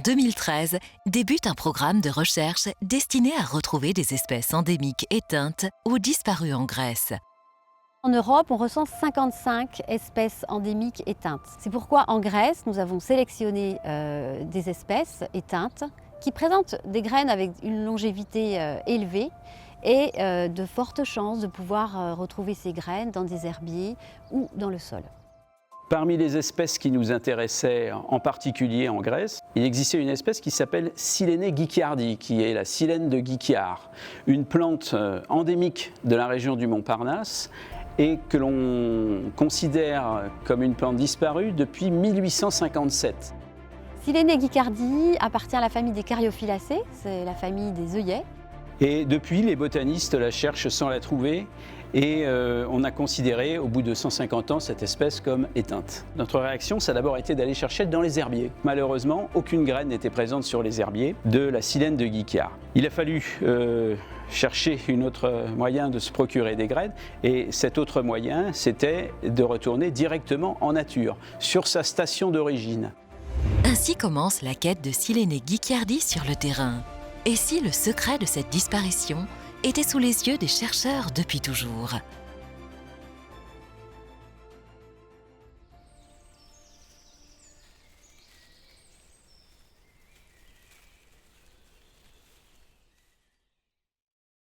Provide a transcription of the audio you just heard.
2013, débute un programme de recherche destiné à retrouver des espèces endémiques éteintes ou disparues en Grèce. En Europe, on recense 55 espèces endémiques éteintes. C'est pourquoi en Grèce, nous avons sélectionné des espèces éteintes qui présentent des graines avec une longévité élevée et de fortes chances de pouvoir retrouver ces graines dans des herbiers ou dans le sol. Parmi les espèces qui nous intéressaient en particulier en Grèce, il existait une espèce qui s'appelle Silene guicciardi, qui est la silène de Guicciard, une plante endémique de la région du Montparnasse et que l'on considère comme une plante disparue depuis 1857. Silene guicciardi appartient à la famille des Caryophyllacées, c'est la famille des œillets. Et depuis, les botanistes la cherchent sans la trouver et on a considéré, au bout de 150 ans, cette espèce comme éteinte. Notre réaction, ça a d'abord été d'aller chercher dans les herbiers. Malheureusement, aucune graine n'était présente sur les herbiers de la silène de Guicciard. Il a fallu chercher un autre moyen de se procurer des graines et cet autre moyen, c'était de retourner directement en nature, sur sa station d'origine. Ainsi commence la quête de Silene guicciardi sur le terrain. Et si le secret de cette disparition était sous les yeux des chercheurs depuis toujours ?